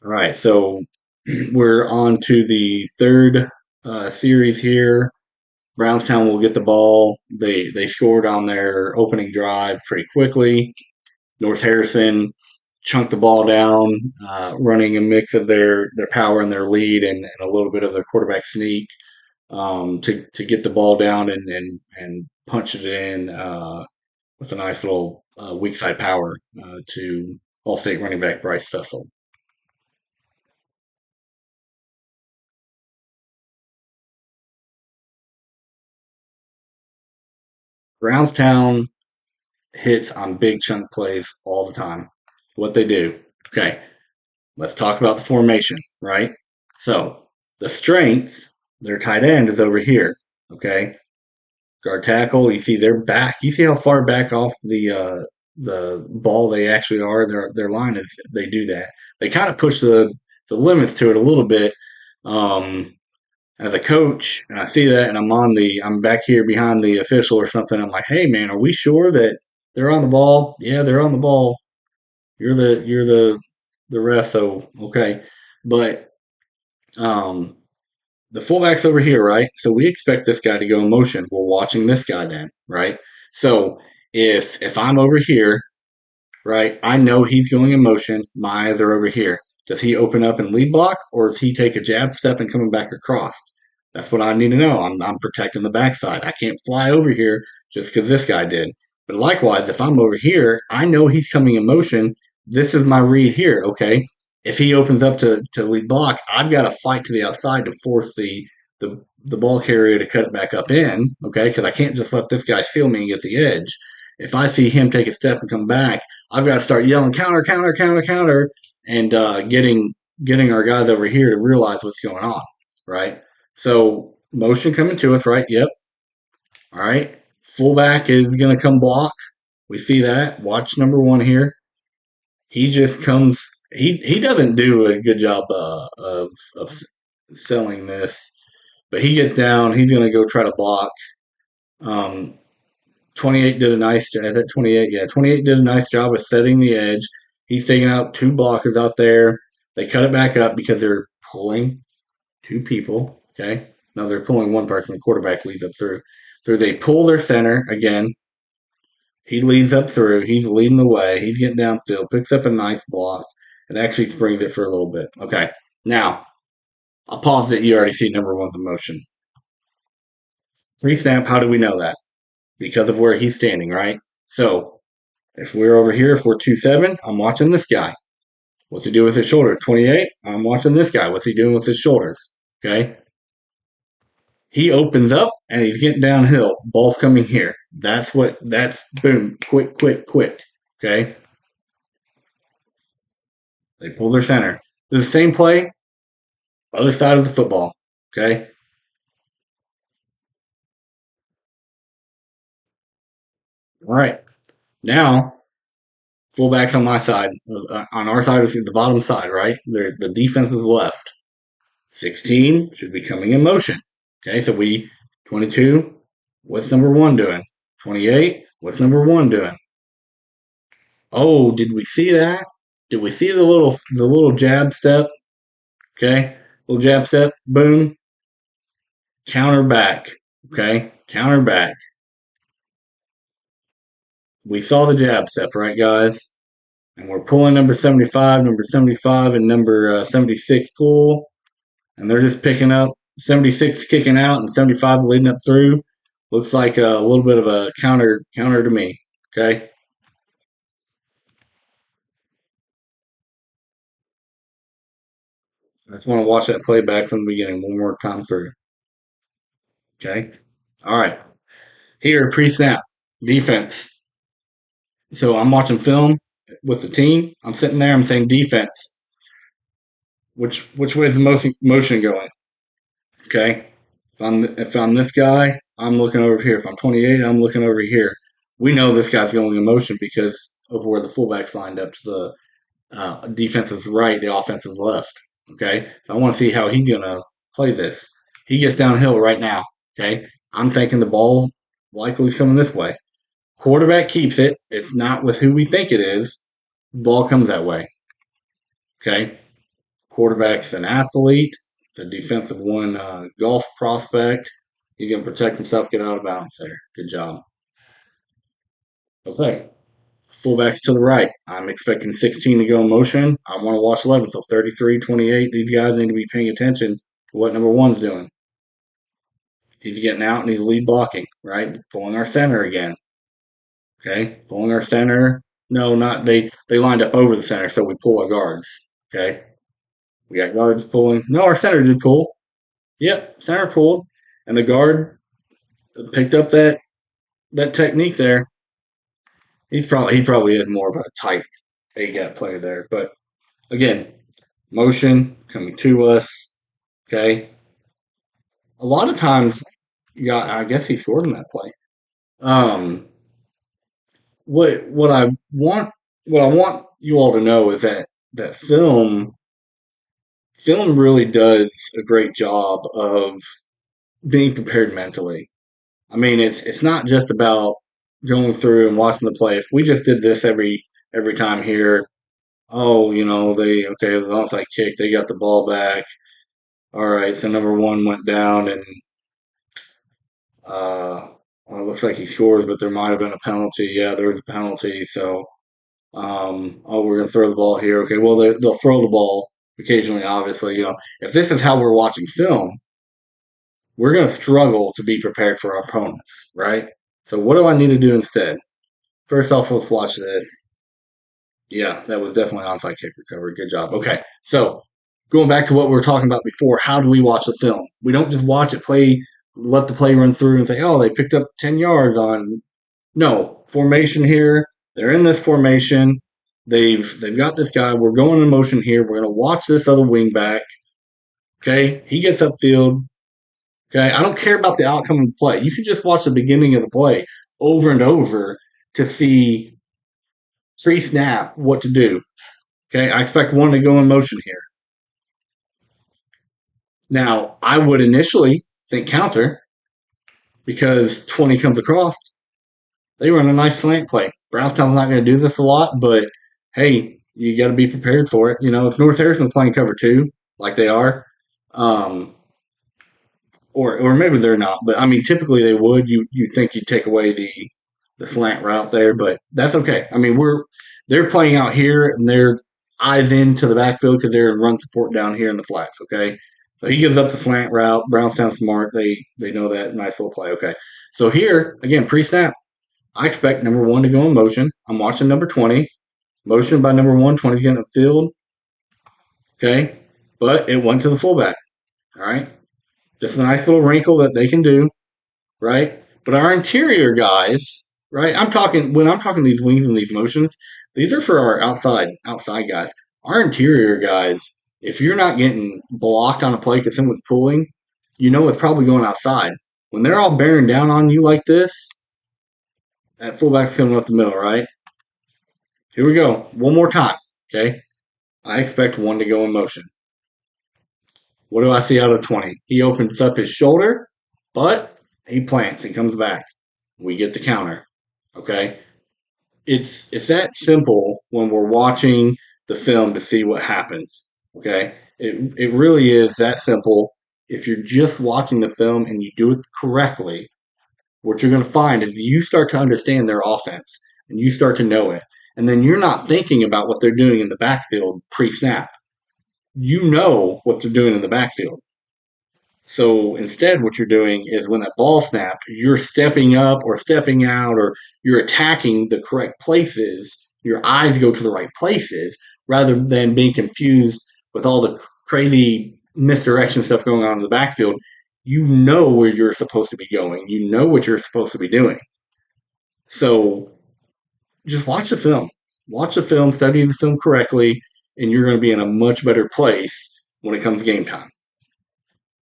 All right, so we're on to the third series here. Brownstown will get the ball. They scored on their opening drive pretty quickly. North Harrison chunked the ball down, running a mix of their power and their lead and a little bit of their quarterback sneak to get the ball down and punch it in with a nice little weak side power to All-State running back Bryce Fessel. Brownstown hits on big chunk plays all the time. What they do. Okay, let's talk about the formation, right? So the strength, their tight end is over here. Okay, guard tackle. You see their back. You see how far back off the ball they actually are. Their line is. They do that. They kind of push the limits to it a little bit. Um, as a coach, and I see that, and I'm back here behind the official or something. I'm like, hey man, are we sure that they're on the ball? Yeah, they're on the ball. You're the ref, so okay. But um, the fullback's over here, right? So we expect this guy to go in motion. We're watching this guy then, right? So if I'm over here, right, I know he's going in motion. My eyes are over here. Does he open up and lead block, or does he take a jab step and coming back across? That's what I need to know. I'm protecting the backside. I can't fly over here just because this guy did. But likewise, if I'm over here, I know he's coming in motion. This is my read here. Okay, if he opens up to lead block, I've got to fight to the outside to force the ball carrier to cut it back up in. Okay, because I can't just let this guy seal me and get the edge. If I see him take a step and come back, I've got to start yelling counter, counter, counter, counter, and getting our guys over here to realize what's going on, right? So motion coming to us, right? Yep. All right. Fullback is going to come block. We see that. Watch number one here. He just comes. He doesn't do a good job of selling this, but he gets down. He's going to go try to block. Um, 28 did a nice job. Is that 28? Yeah, 28 did a nice job of setting the edge. He's taking out two blockers out there. They cut it back up because they're pulling two people. Okay. No, they're pulling one person. The quarterback leads up through. So they pull their center again. He leads up through. He's leading the way. He's getting downfield, picks up a nice block, and actually springs it for a little bit. Okay. Now, I'll pause it. You already see number one's in motion. Pre snap, how do we know that? Because of where he's standing, right? So if we're over here, if we're 2-7, I'm watching this guy. What's he doing with his shoulder? 28, I'm watching this guy. What's he doing with his shoulders? Okay. He opens up and he's getting downhill. Ball's coming here. That's boom, quick, quick, quick. Okay. They pull their center. The same play, other side of the football. Okay. All right. Now, fullbacks on my side. On our side is the bottom side, right? The defense is left. 16 should be coming in motion. Okay, so 22, what's number one doing? 28, what's number one doing? Oh, did we see that? Did we see the little jab step? Okay, little jab step, boom, counter back. Okay, counter back. We saw the jab step, right, guys? And we're pulling number 75, and number 76 pull, and they're just picking up 76 kicking out and 75 leading up through. Looks like a little bit of a counter to me. Okay. I just want to watch that play back from the beginning one more time through. Okay. All right. Here, pre-snap defense. So I'm watching film with the team. I'm sitting there. I'm saying defense. Which way is the motion going? Okay. If I'm this guy, I'm looking over here. If I'm 28, I'm looking over here. We know this guy's going in motion because of where the fullback's lined up to the defense is right, the offense is left. Okay, so I want to see how he's gonna play this. He gets downhill right now. Okay, I'm thinking the ball likely is coming this way. Quarterback keeps it. It's not with who we think it is. Ball comes that way. Okay, Quarterback's an athlete. The defensive one, golf prospect. He's going to protect himself, get out of bounds there. Good job. Okay. Fullbacks to the right. I'm expecting 16 to go in motion. I want to watch 11. So 33, 28. These guys need to be paying attention to what number one's doing. He's getting out and he's lead blocking, right? Pulling our center again. Okay. Pulling our center. No, not they lined up over the center, so we pull our guards. Okay. We got guards pulling. No, our center did pull. Yep, center pulled. And the guard picked up that technique there. He probably is more of a type A gap player there. But again, motion coming to us. Okay. A lot of times, yeah, I guess he scored in that play. Um, what I want you all to know is that film really does a great job of being prepared mentally. I mean, it's not just about going through and watching the play. If we just did this every time here, oh, the onside kick, they got the ball back. All right, so number one went down, and well, it looks like he scores, but there might have been a penalty. Yeah, there was a penalty. So, oh, we're gonna throw the ball here. Okay, well they'll throw the ball occasionally. Obviously, if this is how we're watching film, we're gonna struggle to be prepared for our opponents, right? So, what do I need to do instead? First off, let's watch this. Yeah, that was definitely onside kick recovery. Good job. Okay, so going back to what we were talking about before, how do we watch the film? We don't just watch it play, let the play run through and say, oh, they picked up 10 yards on. No, formation here. They're in this formation. They've got this guy. We're going in motion here. We're going to watch this other wing back. Okay, he gets upfield. Okay, I don't care about the outcome of the play. You can just watch the beginning of the play over and over to see pre-snap what to do. Okay, I expect one to go in motion here. Now, I would initially think counter because 20 comes across. They run a nice slant play. Brownstown's not going to do this a lot, but hey, you got to be prepared for it. If North Harrison's playing cover two, like they are, um, or maybe they're not, but I mean, typically they would. You think you'd take away the slant route there, but that's okay. I mean, they're playing out here and they're eyes into the backfield because they're in run support down here in the flats. Okay, so he gives up the slant route. Brownstown smart. They know that nice little play. Okay, so here again pre snap. I expect number one to go in motion. I'm watching number 20. Motion by number one, 20 getting upfield. Okay, but it went to the fullback. All right, just a nice little wrinkle that they can do. Right, but our interior guys. Right, when I'm talking these wings and these motions. These are for our outside guys. Our interior guys. If you're not getting blocked on a play because someone's pulling, it's probably going outside. When they're all bearing down on you like this, that fullback's coming up the middle, right? Here we go. One more time. Okay. I expect one to go in motion. What do I see out of 20? He opens up his shoulder, but he plants and comes back. We get the counter. Okay. It's that simple when we're watching the film to see what happens. Okay. It really is that simple. If you're just watching the film and you do it correctly, what you're going to find is you start to understand their offense and you start to know it. And then you're not thinking about what they're doing in the backfield pre-snap. You know what they're doing in the backfield. So instead, what you're doing is when that ball snapped, you're stepping up or stepping out or you're attacking the correct places. Your eyes go to the right places rather than being confused with all the crazy misdirection stuff going on in the backfield. You know where you're supposed to be going. You know what you're supposed to be doing. So just watch the film. Watch the film, study the film correctly, and you're going to be in a much better place when it comes to game time.